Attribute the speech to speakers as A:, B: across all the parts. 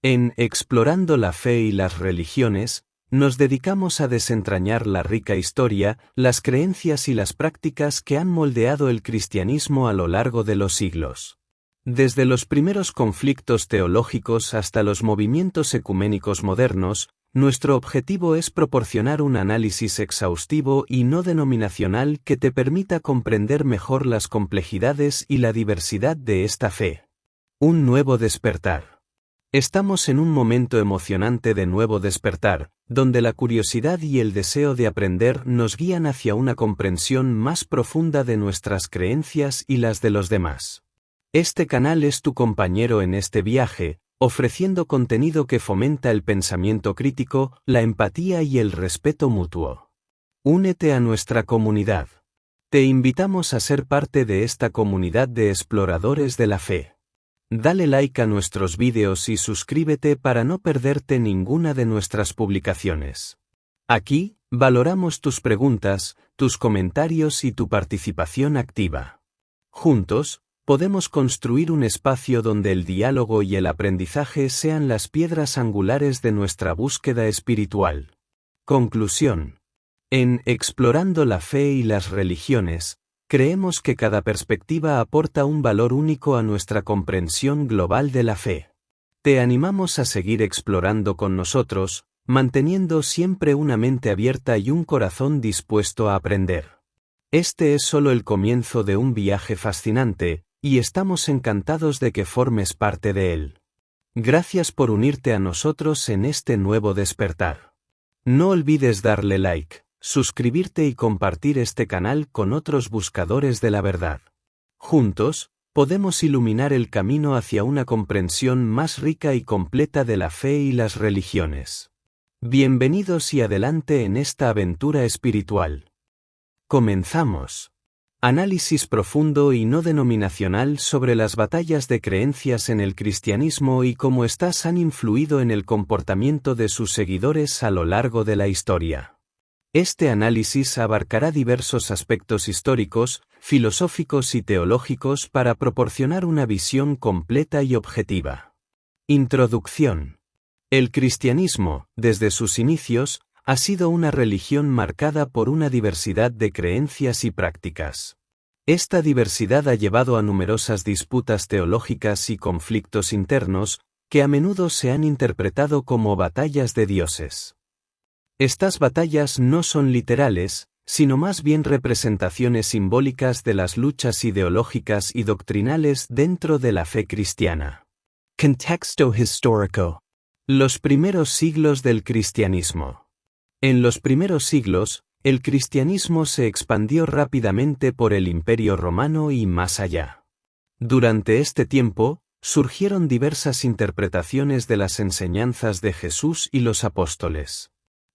A: En Explorando la Fe y las Religiones, nos dedicamos a desentrañar la rica historia, las creencias y las prácticas que han moldeado el cristianismo a lo largo de los siglos. Desde los primeros conflictos teológicos hasta los movimientos ecuménicos modernos, nuestro objetivo es proporcionar un análisis exhaustivo y no denominacional que te permita comprender mejor las complejidades y la diversidad de esta fe. Un nuevo despertar. Estamos en un momento emocionante de nuevo despertar, donde la curiosidad y el deseo de aprender nos guían hacia una comprensión más profunda de nuestras creencias y las de los demás. Este canal es tu compañero en este viaje, ofreciendo contenido que fomenta el pensamiento crítico, la empatía y el respeto mutuo. Únete a nuestra comunidad. Te invitamos a ser parte de esta comunidad de exploradores de la fe. Dale like a nuestros vídeos y suscríbete para no perderte ninguna de nuestras publicaciones. Aquí, valoramos tus preguntas, tus comentarios y tu participación activa. Juntos, podemos construir un espacio donde el diálogo y el aprendizaje sean las piedras angulares de nuestra búsqueda espiritual. Conclusión. En Explorando la Fe y las Religiones, creemos que cada perspectiva aporta un valor único a nuestra comprensión global de la fe. Te animamos a seguir explorando con nosotros, manteniendo siempre una mente abierta y un corazón dispuesto a aprender. Este es solo el comienzo de un viaje fascinante, y estamos encantados de que formes parte de él. Gracias por unirte a nosotros en este nuevo despertar. No olvides darle like, suscribirte y compartir este canal con otros buscadores de la verdad. Juntos, podemos iluminar el camino hacia una comprensión más rica y completa de la fe y las religiones. Bienvenidos y adelante en esta aventura espiritual. Comenzamos. Análisis profundo y no denominacional sobre las batallas de creencias en el cristianismo y cómo éstas han influido en el comportamiento de sus seguidores a lo largo de la historia. Este análisis abarcará diversos aspectos históricos, filosóficos y teológicos para proporcionar una visión completa y objetiva. Introducción. El cristianismo, desde sus inicios, ha sido una religión marcada por una diversidad de creencias y prácticas. Esta diversidad ha llevado a numerosas disputas teológicas y conflictos internos, que a menudo se han interpretado como batallas de dioses. Estas batallas no son literales, sino más bien representaciones simbólicas de las luchas ideológicas y doctrinales dentro de la fe cristiana. Contexto histórico. Los primeros siglos del cristianismo. En los primeros siglos, el cristianismo se expandió rápidamente por el Imperio Romano y más allá. Durante este tiempo, surgieron diversas interpretaciones de las enseñanzas de Jesús y los apóstoles.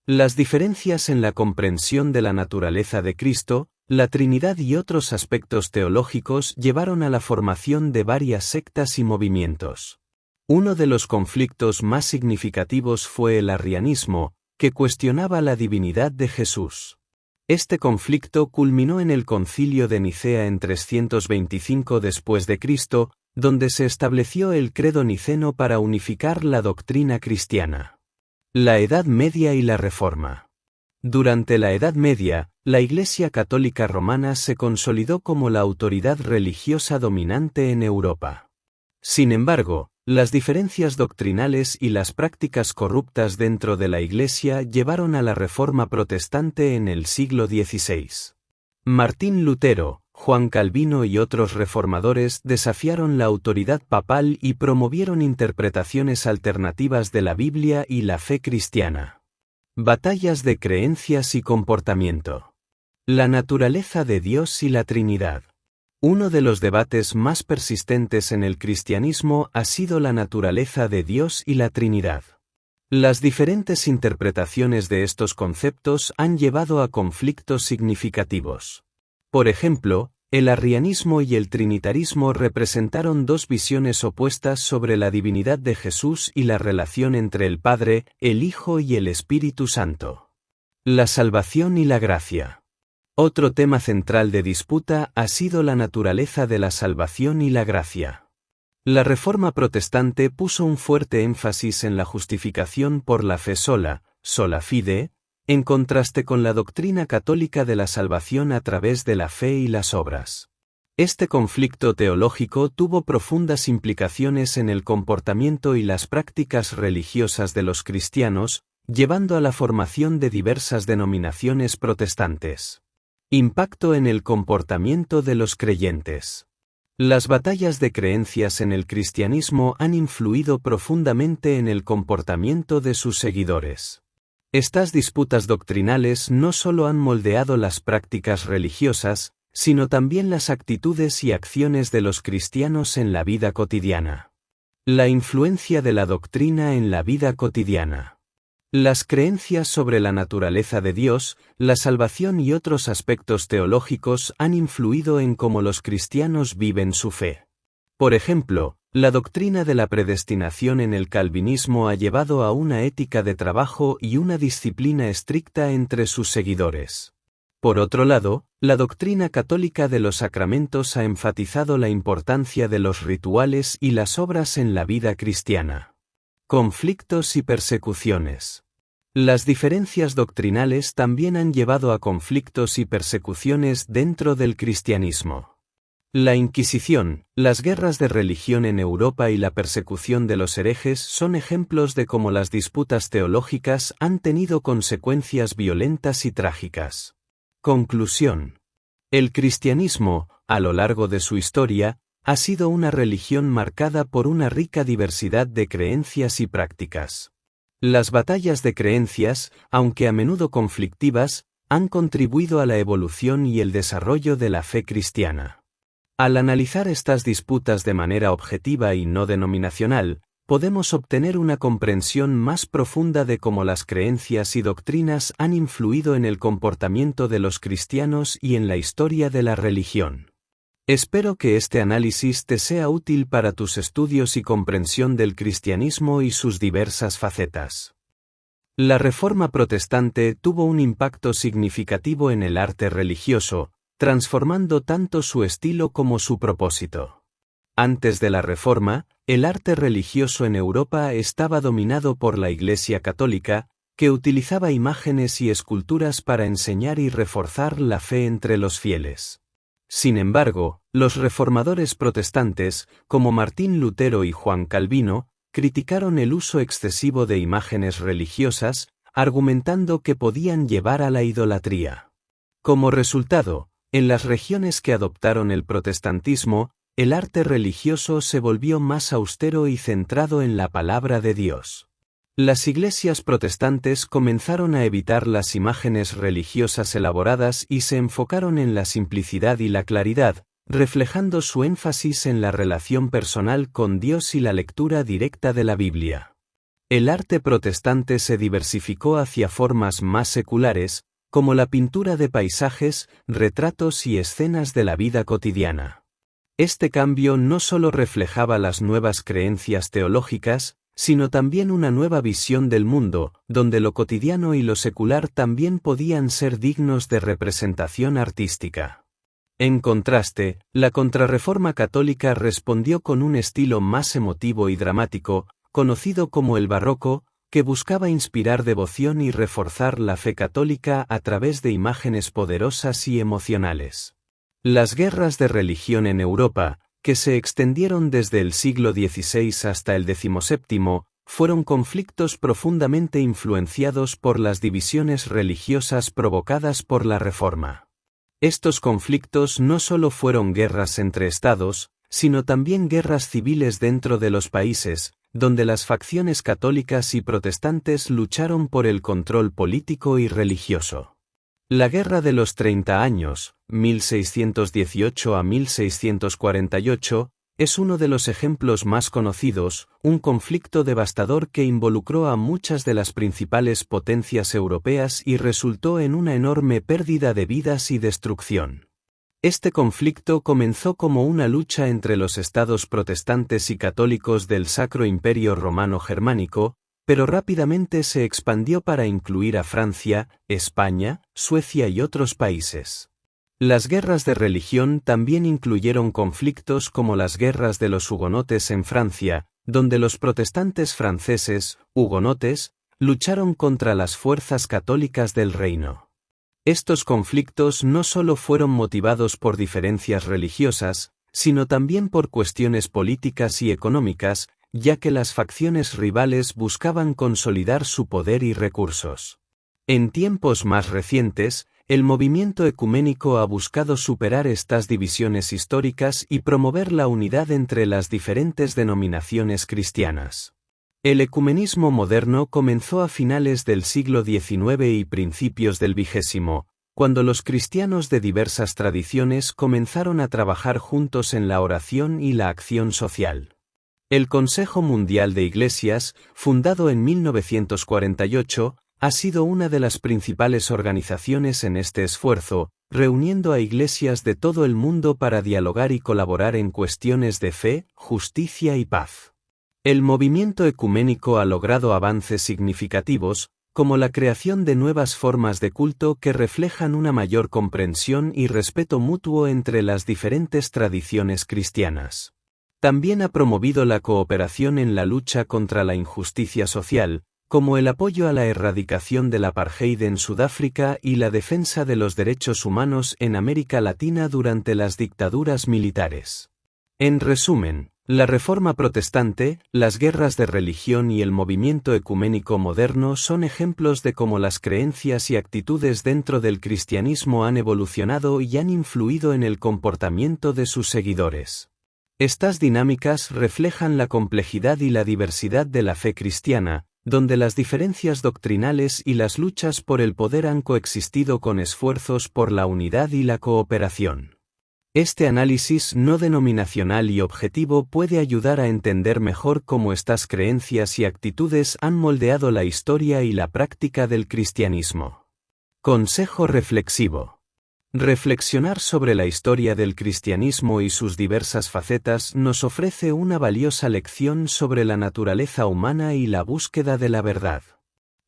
A: Las diferencias en la comprensión de la naturaleza de Cristo, la Trinidad y otros aspectos teológicos llevaron a la formación de varias sectas y movimientos. Uno de los conflictos más significativos fue el arrianismo, que cuestionaba la divinidad de Jesús. Este conflicto culminó en el Concilio de Nicea en 325 después de Cristo, donde se estableció el credo niceno para unificar la doctrina cristiana. La Edad Media y la Reforma. Durante la Edad Media, la Iglesia Católica Romana se consolidó como la autoridad religiosa dominante en Europa. Sin embargo, las diferencias doctrinales y las prácticas corruptas dentro de la Iglesia llevaron a la Reforma protestante en el siglo XVI. Martín Lutero, Juan Calvino y otros reformadores desafiaron la autoridad papal y promovieron interpretaciones alternativas de la Biblia y la fe cristiana. Batallas de creencias y comportamiento. La naturaleza de Dios y la Trinidad. Uno de los debates más persistentes en el cristianismo ha sido la naturaleza de Dios y la Trinidad. Las diferentes interpretaciones de estos conceptos han llevado a conflictos significativos. Por ejemplo, el arrianismo y el trinitarismo representaron dos visiones opuestas sobre la divinidad de Jesús y la relación entre el Padre, el Hijo y el Espíritu Santo. La salvación y la gracia. Otro tema central de disputa ha sido la naturaleza de la salvación y la gracia. La Reforma protestante puso un fuerte énfasis en la justificación por la fe sola fide, en contraste con la doctrina católica de la salvación a través de la fe y las obras. Este conflicto teológico tuvo profundas implicaciones en el comportamiento y las prácticas religiosas de los cristianos, llevando a la formación de diversas denominaciones protestantes. Impacto en el comportamiento de los creyentes. Las batallas de creencias en el cristianismo han influido profundamente en el comportamiento de sus seguidores. Estas disputas doctrinales no solo han moldeado las prácticas religiosas, sino también las actitudes y acciones de los cristianos en la vida cotidiana. La influencia de la doctrina en la vida cotidiana. Las creencias sobre la naturaleza de Dios, la salvación y otros aspectos teológicos han influido en cómo los cristianos viven su fe. Por ejemplo, la doctrina de la predestinación en el calvinismo ha llevado a una ética de trabajo y una disciplina estricta entre sus seguidores. Por otro lado, la doctrina católica de los sacramentos ha enfatizado la importancia de los rituales y las obras en la vida cristiana. Conflictos y persecuciones. Las diferencias doctrinales también han llevado a conflictos y persecuciones dentro del cristianismo. La Inquisición, las guerras de religión en Europa y la persecución de los herejes son ejemplos de cómo las disputas teológicas han tenido consecuencias violentas y trágicas. Conclusión. El cristianismo, a lo largo de su historia, ha sido una religión marcada por una rica diversidad de creencias y prácticas. Las batallas de creencias, aunque a menudo conflictivas, han contribuido a la evolución y el desarrollo de la fe cristiana. Al analizar estas disputas de manera objetiva y no denominacional, podemos obtener una comprensión más profunda de cómo las creencias y doctrinas han influido en el comportamiento de los cristianos y en la historia de la religión. Espero que este análisis te sea útil para tus estudios y comprensión del cristianismo y sus diversas facetas. La Reforma protestante tuvo un impacto significativo en el arte religioso, transformando tanto su estilo como su propósito. Antes de la Reforma, el arte religioso en Europa estaba dominado por la Iglesia católica, que utilizaba imágenes y esculturas para enseñar y reforzar la fe entre los fieles. Sin embargo, los reformadores protestantes, como Martín Lutero y Juan Calvino, criticaron el uso excesivo de imágenes religiosas, argumentando que podían llevar a la idolatría. Como resultado, en las regiones que adoptaron el protestantismo, el arte religioso se volvió más austero y centrado en la palabra de Dios. Las iglesias protestantes comenzaron a evitar las imágenes religiosas elaboradas y se enfocaron en la simplicidad y la claridad, reflejando su énfasis en la relación personal con Dios y la lectura directa de la Biblia. El arte protestante se diversificó hacia formas más seculares, como la pintura de paisajes, retratos y escenas de la vida cotidiana. Este cambio no solo reflejaba las nuevas creencias teológicas, sino también una nueva visión del mundo, donde lo cotidiano y lo secular también podían ser dignos de representación artística. En contraste, la Contrarreforma católica respondió con un estilo más emotivo y dramático, conocido como el barroco, que buscaba inspirar devoción y reforzar la fe católica a través de imágenes poderosas y emocionales. Las guerras de religión en Europa, que se extendieron desde el siglo XVI hasta el XVII, fueron conflictos profundamente influenciados por las divisiones religiosas provocadas por la Reforma. Estos conflictos no solo fueron guerras entre estados, sino también guerras civiles dentro de los países, donde las facciones católicas y protestantes lucharon por el control político y religioso. La Guerra de los 30 años, 1618 a 1648, es uno de los ejemplos más conocidos, un conflicto devastador que involucró a muchas de las principales potencias europeas y resultó en una enorme pérdida de vidas y destrucción. Este conflicto comenzó como una lucha entre los estados protestantes y católicos del Sacro Imperio Romano Germánico, pero rápidamente se expandió para incluir a Francia, España, Suecia y otros países. Las guerras de religión también incluyeron conflictos como las guerras de los hugonotes en Francia, donde los protestantes franceses, hugonotes, lucharon contra las fuerzas católicas del reino. Estos conflictos no solo fueron motivados por diferencias religiosas, sino también por cuestiones políticas y económicas, ya que las facciones rivales buscaban consolidar su poder y recursos. En tiempos más recientes, el movimiento ecuménico ha buscado superar estas divisiones históricas y promover la unidad entre las diferentes denominaciones cristianas. El ecumenismo moderno comenzó a finales del siglo XIX y principios del XX, cuando los cristianos de diversas tradiciones comenzaron a trabajar juntos en la oración y la acción social. El Consejo Mundial de Iglesias, fundado en 1948, ha sido una de las principales organizaciones en este esfuerzo, reuniendo a iglesias de todo el mundo para dialogar y colaborar en cuestiones de fe, justicia y paz. El movimiento ecuménico ha logrado avances significativos, como la creación de nuevas formas de culto que reflejan una mayor comprensión y respeto mutuo entre las diferentes tradiciones cristianas. También ha promovido la cooperación en la lucha contra la injusticia social, como el apoyo a la erradicación del apartheid en Sudáfrica y la defensa de los derechos humanos en América Latina durante las dictaduras militares. En resumen, la Reforma Protestante, las guerras de religión y el movimiento ecuménico moderno son ejemplos de cómo las creencias y actitudes dentro del cristianismo han evolucionado y han influido en el comportamiento de sus seguidores. Estas dinámicas reflejan la complejidad y la diversidad de la fe cristiana, donde las diferencias doctrinales y las luchas por el poder han coexistido con esfuerzos por la unidad y la cooperación. Este análisis no denominacional y objetivo puede ayudar a entender mejor cómo estas creencias y actitudes han moldeado la historia y la práctica del cristianismo. Consejo reflexivo. Reflexionar sobre la historia del cristianismo y sus diversas facetas nos ofrece una valiosa lección sobre la naturaleza humana y la búsqueda de la verdad.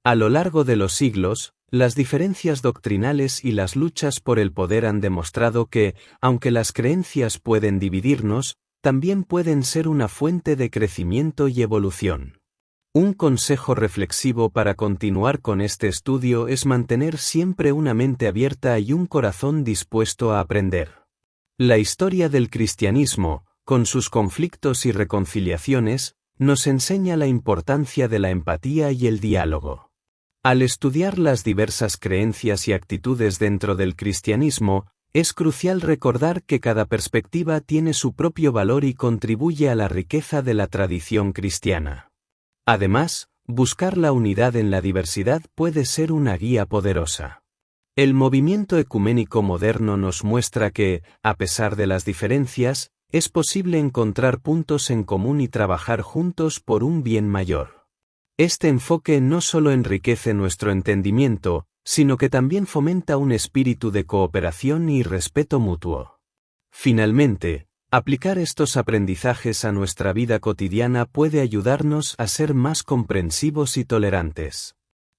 A: A lo largo de los siglos, las diferencias doctrinales y las luchas por el poder han demostrado que, aunque las creencias pueden dividirnos, también pueden ser una fuente de crecimiento y evolución. Un consejo reflexivo para continuar con este estudio es mantener siempre una mente abierta y un corazón dispuesto a aprender. La historia del cristianismo, con sus conflictos y reconciliaciones, nos enseña la importancia de la empatía y el diálogo. Al estudiar las diversas creencias y actitudes dentro del cristianismo, es crucial recordar que cada perspectiva tiene su propio valor y contribuye a la riqueza de la tradición cristiana. Además, buscar la unidad en la diversidad puede ser una guía poderosa. El movimiento ecuménico moderno nos muestra que, a pesar de las diferencias, es posible encontrar puntos en común y trabajar juntos por un bien mayor. Este enfoque no solo enriquece nuestro entendimiento, sino que también fomenta un espíritu de cooperación y respeto mutuo. Finalmente, aplicar estos aprendizajes a nuestra vida cotidiana puede ayudarnos a ser más comprensivos y tolerantes.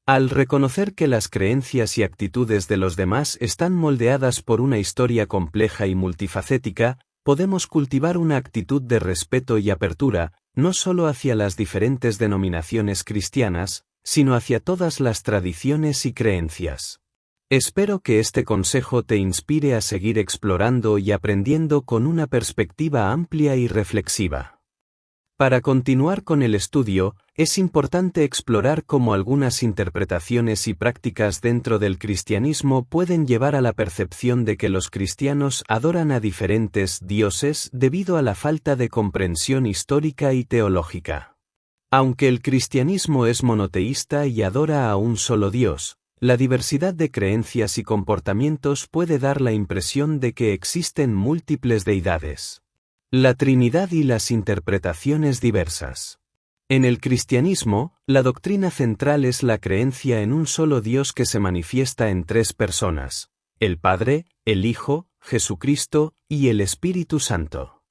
A: Al reconocer que las creencias y actitudes de los demás están moldeadas por una historia compleja y multifacética, podemos cultivar una actitud de respeto y apertura, no solo hacia las diferentes denominaciones cristianas, sino hacia todas las tradiciones y creencias. Espero que este consejo te inspire a seguir explorando y aprendiendo con una perspectiva amplia y reflexiva. Para continuar con el estudio, es importante explorar cómo algunas interpretaciones y prácticas dentro del cristianismo pueden llevar a la percepción de que los cristianos adoran a diferentes dioses debido a la falta de comprensión histórica y teológica. Aunque el cristianismo es monoteísta y adora a un solo Dios, la diversidad de creencias y comportamientos puede dar la impresión de que existen múltiples deidades. La Trinidad y las interpretaciones diversas. En el cristianismo, la doctrina central es la creencia en un solo Dios que se manifiesta en tres personas: el Padre, el Hijo, Jesucristo, y el Espíritu Santo.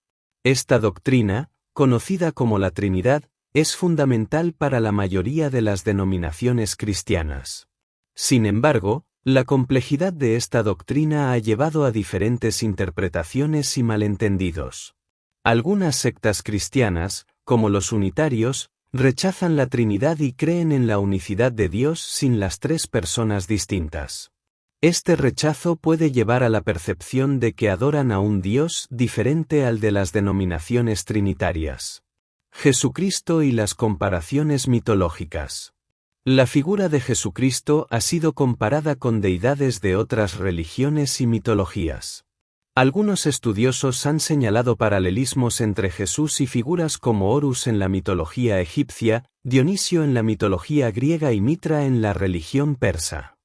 A: Esta doctrina, conocida como la Trinidad, es fundamental para la mayoría de las denominaciones cristianas. Sin embargo, La complejidad de esta doctrina ha llevado a diferentes interpretaciones y malentendidos. Algunas sectas cristianas, como los unitarios, rechazan la Trinidad y creen en la unicidad de Dios sin las tres personas distintas. Este rechazo puede llevar a la percepción de que adoran a un Dios diferente al de las denominaciones trinitarias. Jesucristo y las comparaciones mitológicas. La figura de Jesucristo ha sido comparada con deidades de otras religiones y mitologías. Algunos estudiosos han señalado paralelismos entre Jesús y figuras como Horus en la mitología egipcia, Dionisio en la mitología griega y Mitra en la religión persa.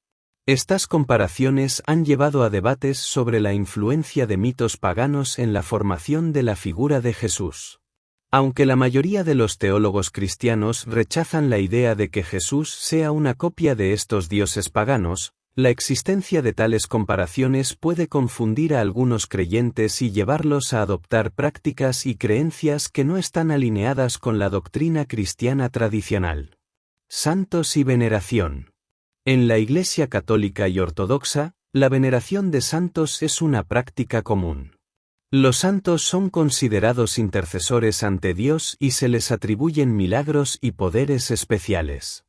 A: Estas comparaciones han llevado a debates sobre la influencia de mitos paganos en la formación de la figura de Jesús. Aunque la mayoría de los teólogos cristianos rechazan la idea de que Jesús sea una copia de estos dioses paganos, la existencia de tales comparaciones puede confundir a algunos creyentes y llevarlos a adoptar prácticas y creencias que no están alineadas con la doctrina cristiana tradicional. Santos y veneración. En la Iglesia católica y ortodoxa, la veneración de santos es una práctica común. Los santos son considerados intercesores ante Dios y se les atribuyen milagros y poderes especiales.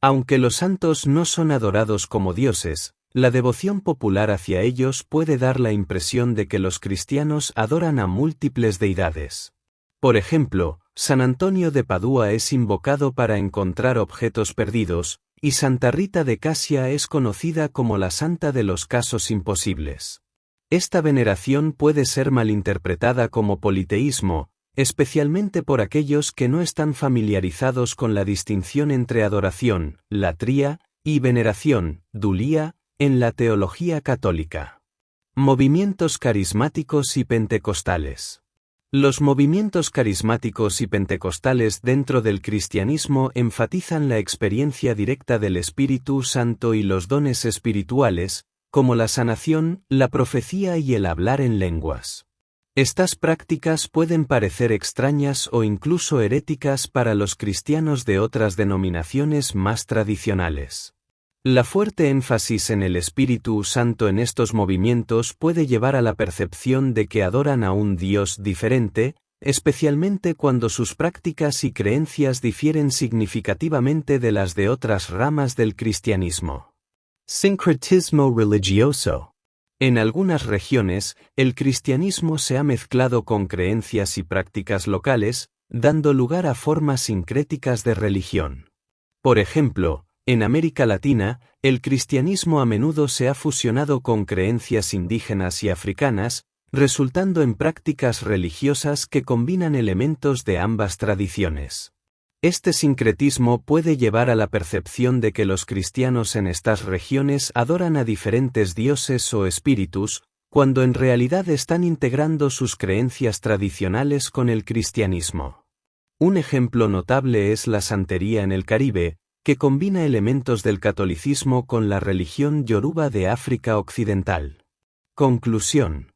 A: Aunque los santos no son adorados como dioses, la devoción popular hacia ellos puede dar la impresión de que los cristianos adoran a múltiples deidades. Por ejemplo, San Antonio de Padua es invocado para encontrar objetos perdidos, y Santa Rita de Casia es conocida como la santa de los casos imposibles. Esta veneración puede ser malinterpretada como politeísmo, especialmente por aquellos que no están familiarizados con la distinción entre adoración, latría, y veneración, dulía, en la teología católica. Movimientos carismáticos y pentecostales. Los movimientos carismáticos y pentecostales dentro del cristianismo enfatizan la experiencia directa del Espíritu Santo y los dones espirituales, como la sanación, la profecía y el hablar en lenguas. Estas prácticas pueden parecer extrañas o incluso heréticas para los cristianos de otras denominaciones más tradicionales. La fuerte énfasis en el Espíritu Santo en estos movimientos puede llevar a la percepción de que adoran a un Dios diferente, especialmente cuando sus prácticas y creencias difieren significativamente de las de otras ramas del cristianismo. Sincretismo religioso. En algunas regiones, el cristianismo se ha mezclado con creencias y prácticas locales, dando lugar a formas sincréticas de religión. Por ejemplo, en América Latina, el cristianismo a menudo se ha fusionado con creencias indígenas y africanas, resultando en prácticas religiosas que combinan elementos de ambas tradiciones. Este sincretismo puede llevar a la percepción de que los cristianos en estas regiones adoran a diferentes dioses o espíritus, cuando en realidad están integrando sus creencias tradicionales con el cristianismo. Un ejemplo notable es la santería en el Caribe, que combina elementos del catolicismo con la religión yoruba de África Occidental. Conclusión.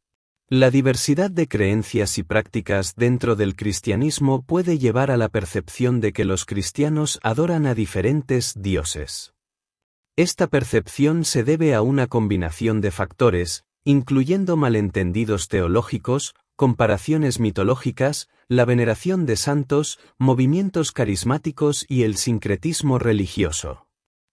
A: La diversidad de creencias y prácticas dentro del cristianismo puede llevar a la percepción de que los cristianos adoran a diferentes dioses. Esta percepción se debe a una combinación de factores, incluyendo malentendidos teológicos, comparaciones mitológicas, la veneración de santos, movimientos carismáticos y el sincretismo religioso.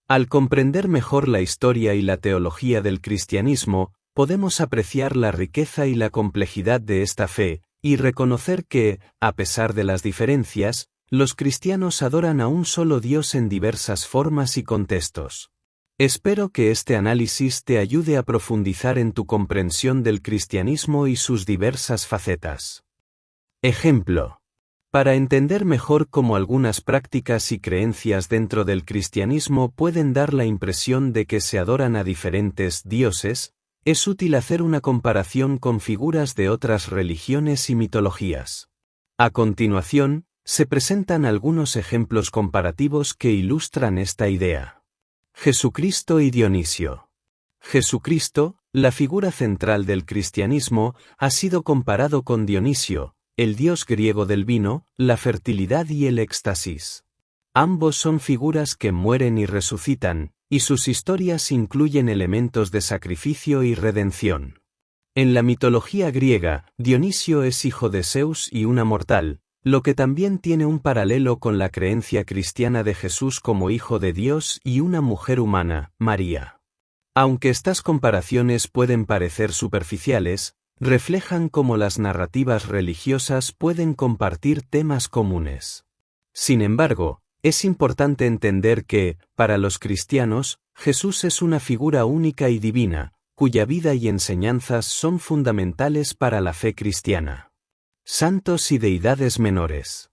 A: Al comprender mejor la historia y la teología del cristianismo, podemos apreciar la riqueza y la complejidad de esta fe, y reconocer que, a pesar de las diferencias, los cristianos adoran a un solo Dios en diversas formas y contextos. Espero que este análisis te ayude a profundizar en tu comprensión del cristianismo y sus diversas facetas. Ejemplo. Para entender mejor cómo algunas prácticas y creencias dentro del cristianismo pueden dar la impresión de que se adoran a diferentes dioses, es útil hacer una comparación con figuras de otras religiones y mitologías. A continuación, se presentan algunos ejemplos comparativos que ilustran esta idea. Jesucristo y Dionisio. Jesucristo, la figura central del cristianismo, ha sido comparado con Dionisio, el dios griego del vino, la fertilidad y el éxtasis. Ambos son figuras que mueren y resucitan, y sus historias incluyen elementos de sacrificio y redención. En la mitología griega, Dionisio es hijo de Zeus y una mortal, lo que también tiene un paralelo con la creencia cristiana de Jesús como hijo de Dios y una mujer humana, María. Aunque estas comparaciones pueden parecer superficiales, reflejan cómo las narrativas religiosas pueden compartir temas comunes. Sin embargo, es importante entender que, para los cristianos, Jesús es una figura única y divina, cuya vida y enseñanzas son fundamentales para la fe cristiana. Santos y deidades menores.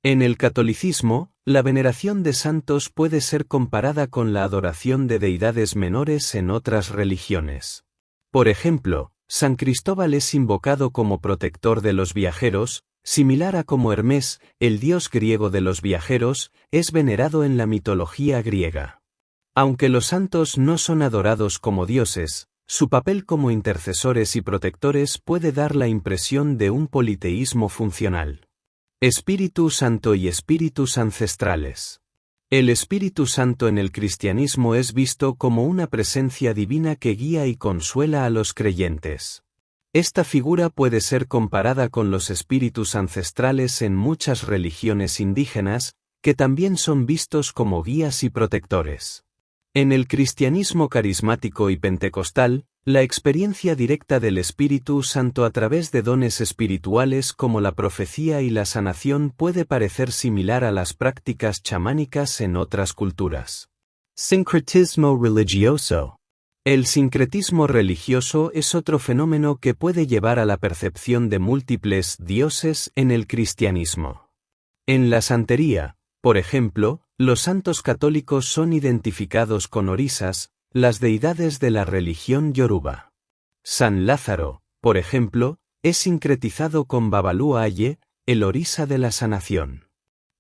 A: En el catolicismo, la veneración de santos puede ser comparada con la adoración de deidades menores en otras religiones. Por ejemplo, San Cristóbal es invocado como protector de los viajeros, similar a como Hermes, el dios griego de los viajeros, es venerado en la mitología griega. Aunque los santos no son adorados como dioses, su papel como intercesores y protectores puede dar la impresión de un politeísmo funcional. Espíritu Santo y espíritus ancestrales. El Espíritu Santo en el cristianismo es visto como una presencia divina que guía y consuela a los creyentes. Esta figura puede ser comparada con los espíritus ancestrales en muchas religiones indígenas, que también son vistos como guías y protectores. En el cristianismo carismático y pentecostal, la experiencia directa del Espíritu Santo a través de dones espirituales como la profecía y la sanación puede parecer similar a las prácticas chamánicas en otras culturas. Sincretismo religioso. El sincretismo religioso es otro fenómeno que puede llevar a la percepción de múltiples dioses en el cristianismo. En la santería, por ejemplo, los santos católicos son identificados con orisas, las deidades de la religión yoruba. San Lázaro, por ejemplo, es sincretizado con Babalú Aye, el orisa de la sanación.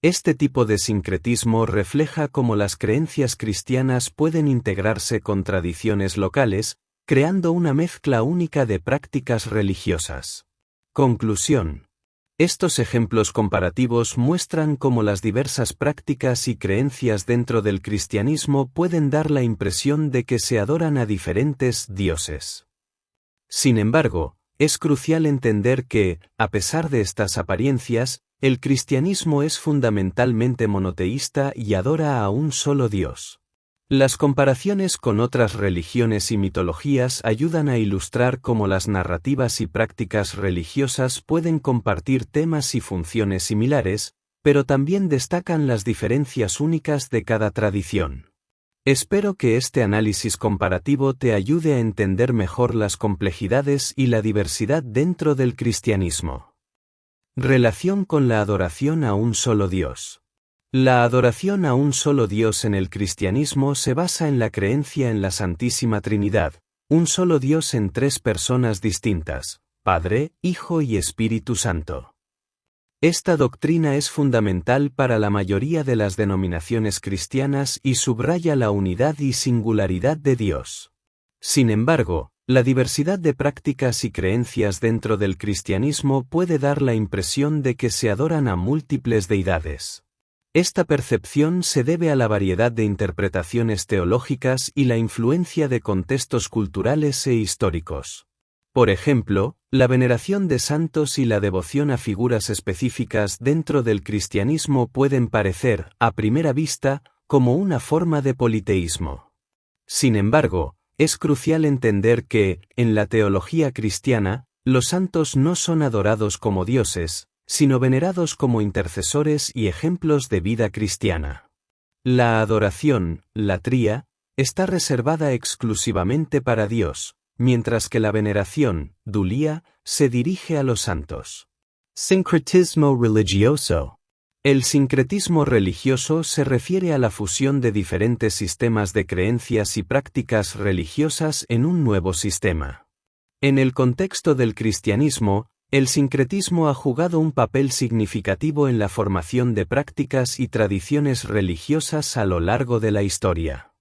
A: Este tipo de sincretismo refleja cómo las creencias cristianas pueden integrarse con tradiciones locales, creando una mezcla única de prácticas religiosas. Conclusión. Estos ejemplos comparativos muestran cómo las diversas prácticas y creencias dentro del cristianismo pueden dar la impresión de que se adoran a diferentes dioses. Sin embargo, es crucial entender que, a pesar de estas apariencias, el cristianismo es fundamentalmente monoteísta y adora a un solo Dios. Las comparaciones con otras religiones y mitologías ayudan a ilustrar cómo las narrativas y prácticas religiosas pueden compartir temas y funciones similares, pero también destacan las diferencias únicas de cada tradición. Espero que este análisis comparativo te ayude a entender mejor las complejidades y la diversidad dentro del cristianismo. Relación con la adoración a un solo Dios. La adoración a un solo Dios en el cristianismo se basa en la creencia en la Santísima Trinidad, un solo Dios en tres personas distintas, Padre, Hijo y Espíritu Santo. Esta doctrina es fundamental para la mayoría de las denominaciones cristianas y subraya la unidad y singularidad de Dios. Sin embargo, la diversidad de prácticas y creencias dentro del cristianismo puede dar la impresión de que se adoran a múltiples deidades. Esta percepción se debe a la variedad de interpretaciones teológicas y la influencia de contextos culturales e históricos. Por ejemplo, la veneración de santos y la devoción a figuras específicas dentro del cristianismo pueden parecer, a primera vista, como una forma de politeísmo. Sin embargo, es crucial entender que, en la teología cristiana, los santos no son adorados como dioses, sino venerados como intercesores y ejemplos de vida cristiana. La adoración, latría, está reservada exclusivamente para Dios, mientras que la veneración, dulía, se dirige a los santos. Sincretismo religioso. El sincretismo religioso se refiere a la fusión de diferentes sistemas de creencias y prácticas religiosas en un nuevo sistema. En el contexto del cristianismo, el sincretismo ha jugado un papel significativo en la formación de prácticas y tradiciones religiosas a lo largo de la historia.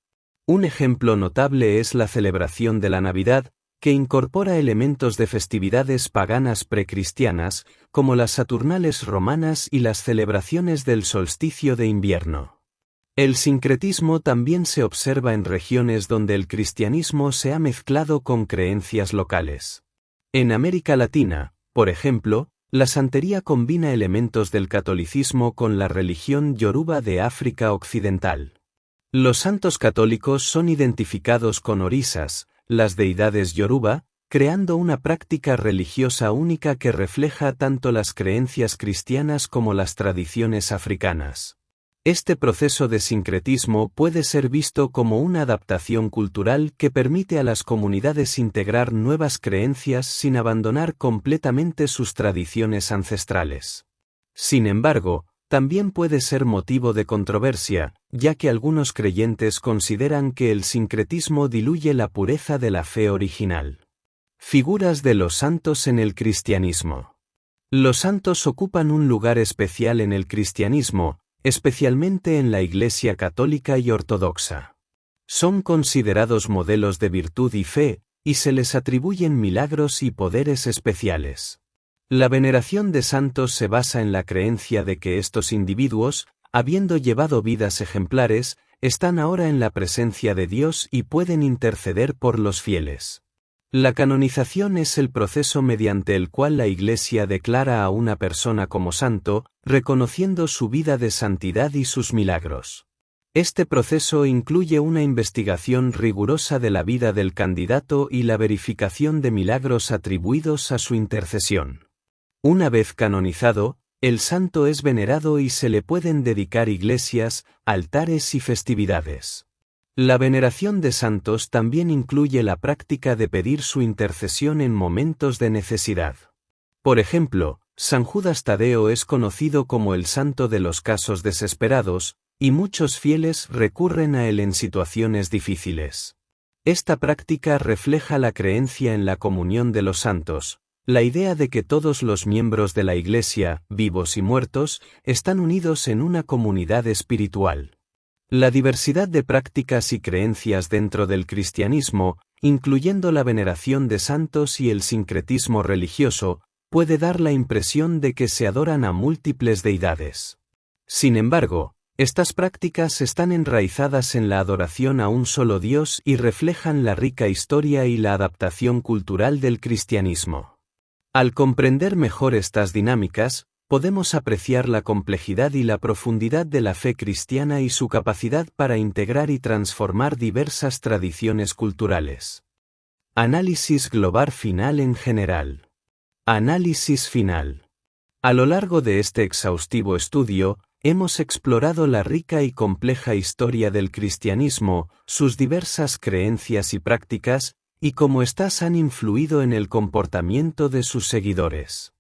A: Un ejemplo notable es la celebración de la Navidad, que incorpora elementos de festividades paganas precristianas, como las Saturnales romanas y las celebraciones del solsticio de invierno. El sincretismo también se observa en regiones donde el cristianismo se ha mezclado con creencias locales. En América Latina, por ejemplo, la santería combina elementos del catolicismo con la religión yoruba de África Occidental. Los santos católicos son identificados con orisas, las deidades yoruba, creando una práctica religiosa única que refleja tanto las creencias cristianas como las tradiciones africanas. Este proceso de sincretismo puede ser visto como una adaptación cultural que permite a las comunidades integrar nuevas creencias sin abandonar completamente sus tradiciones ancestrales. Sin embargo, también puede ser motivo de controversia, ya que algunos creyentes consideran que el sincretismo diluye la pureza de la fe original. Figuras de los santos en el cristianismo. Los santos ocupan un lugar especial en el cristianismo, especialmente en la Iglesia católica y ortodoxa. Son considerados modelos de virtud y fe, y se les atribuyen milagros y poderes especiales. La veneración de santos se basa en la creencia de que estos individuos, habiendo llevado vidas ejemplares, están ahora en la presencia de Dios y pueden interceder por los fieles. La canonización es el proceso mediante el cual la Iglesia declara a una persona como santo, reconociendo su vida de santidad y sus milagros. Este proceso incluye una investigación rigurosa de la vida del candidato y la verificación de milagros atribuidos a su intercesión. Una vez canonizado, el santo es venerado y se le pueden dedicar iglesias, altares y festividades. La veneración de santos también incluye la práctica de pedir su intercesión en momentos de necesidad. Por ejemplo, San Judas Tadeo es conocido como el santo de los casos desesperados, y muchos fieles recurren a él en situaciones difíciles. Esta práctica refleja la creencia en la comunión de los santos, la idea de que todos los miembros de la Iglesia, vivos y muertos, están unidos en una comunidad espiritual. La diversidad de prácticas y creencias dentro del cristianismo, incluyendo la veneración de santos y el sincretismo religioso, puede dar la impresión de que se adoran a múltiples deidades. Sin embargo, estas prácticas están enraizadas en la adoración a un solo Dios y reflejan la rica historia y la adaptación cultural del cristianismo. Al comprender mejor estas dinámicas, podemos apreciar la complejidad y la profundidad de la fe cristiana y su capacidad para integrar y transformar diversas tradiciones culturales. Análisis global final en general. Análisis final. A lo largo de este exhaustivo estudio, hemos explorado la rica y compleja historia del cristianismo, sus diversas creencias y prácticas, y cómo éstas han influido en el comportamiento de sus seguidores.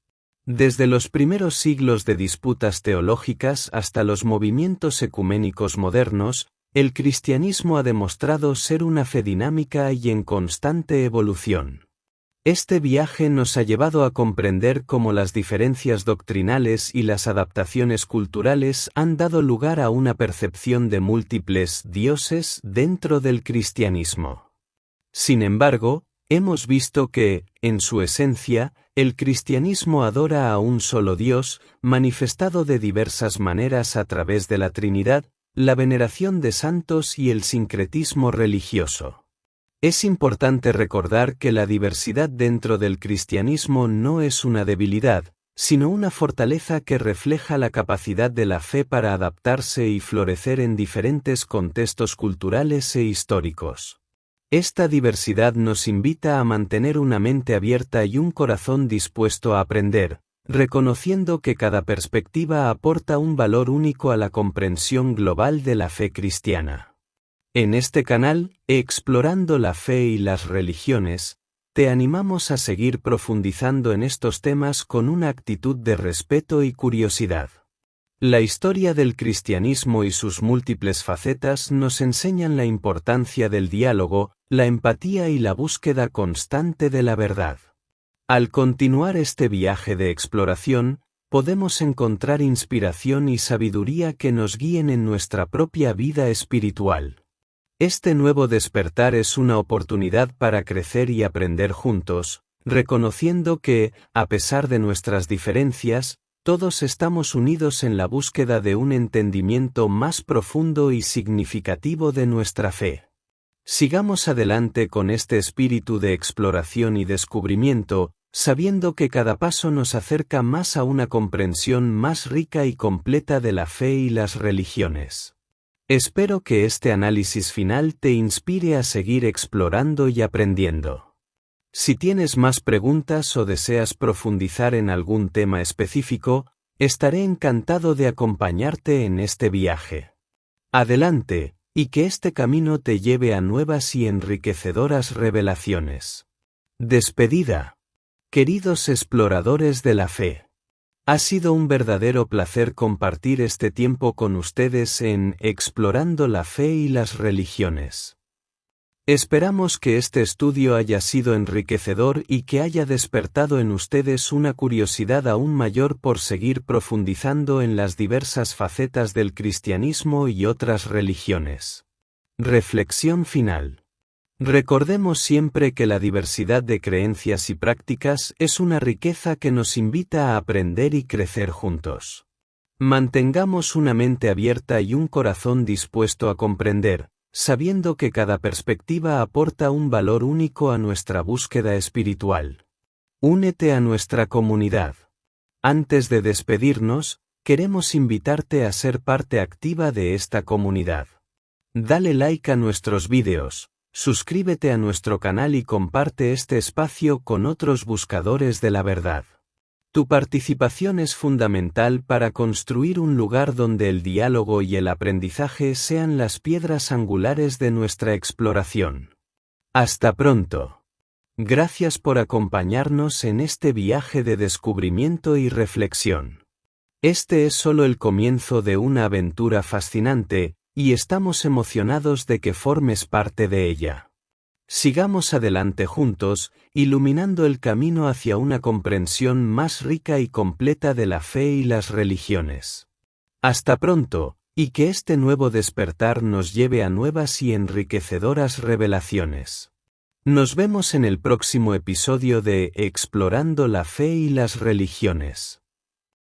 A: Desde los primeros siglos de disputas teológicas hasta los movimientos ecuménicos modernos, el cristianismo ha demostrado ser una fe dinámica y en constante evolución. Este viaje nos ha llevado a comprender cómo las diferencias doctrinales y las adaptaciones culturales han dado lugar a una percepción de múltiples dioses dentro del cristianismo. Sin embargo, hemos visto que, en su esencia, el cristianismo adora a un solo Dios, manifestado de diversas maneras a través de la Trinidad, la veneración de santos y el sincretismo religioso. Es importante recordar que la diversidad dentro del cristianismo no es una debilidad, sino una fortaleza que refleja la capacidad de la fe para adaptarse y florecer en diferentes contextos culturales e históricos. Esta diversidad nos invita a mantener una mente abierta y un corazón dispuesto a aprender, reconociendo que cada perspectiva aporta un valor único a la comprensión global de la fe cristiana. En este canal, Explorando la Fe y las Religiones, te animamos a seguir profundizando en estos temas con una actitud de respeto y curiosidad. La historia del cristianismo y sus múltiples facetas nos enseñan la importancia del diálogo, la empatía y la búsqueda constante de la verdad. Al continuar este viaje de exploración, podemos encontrar inspiración y sabiduría que nos guíen en nuestra propia vida espiritual. Este nuevo despertar es una oportunidad para crecer y aprender juntos, reconociendo que, a pesar de nuestras diferencias, Todos estamos unidos en la búsqueda de un entendimiento más profundo y significativo de nuestra fe. Sigamos adelante con este espíritu de exploración y descubrimiento, sabiendo que cada paso nos acerca más a una comprensión más rica y completa de la fe y las religiones. Espero que este análisis final te inspire a seguir explorando y aprendiendo. Si tienes más preguntas o deseas profundizar en algún tema específico, estaré encantado de acompañarte en este viaje. Adelante, y que este camino te lleve a nuevas y enriquecedoras revelaciones. Despedida. Queridos exploradores de la fe. Ha sido un verdadero placer compartir este tiempo con ustedes en Explorando la Fe y las Religiones. Esperamos que este estudio haya sido enriquecedor y que haya despertado en ustedes una curiosidad aún mayor por seguir profundizando en las diversas facetas del cristianismo y otras religiones. Reflexión final. Recordemos siempre que la diversidad de creencias y prácticas es una riqueza que nos invita a aprender y crecer juntos. Mantengamos una mente abierta y un corazón dispuesto a comprender, sabiendo que cada perspectiva aporta un valor único a nuestra búsqueda espiritual. Únete a nuestra comunidad. Antes de despedirnos, queremos invitarte a ser parte activa de esta comunidad. Dale like a nuestros vídeos. Suscríbete a nuestro canal y comparte este espacio con otros buscadores de la verdad. Tu participación es fundamental para construir un lugar donde el diálogo y el aprendizaje sean las piedras angulares de nuestra exploración. Hasta pronto. Gracias por acompañarnos en este viaje de descubrimiento y reflexión. Este es solo el comienzo de una aventura fascinante, y estamos emocionados de que formes parte de ella. Sigamos adelante juntos, iluminando el camino hacia una comprensión más rica y completa de la fe y las religiones. Hasta pronto, y que este nuevo despertar nos lleve a nuevas y enriquecedoras revelaciones. Nos vemos en el próximo episodio de Explorando la Fe y las Religiones.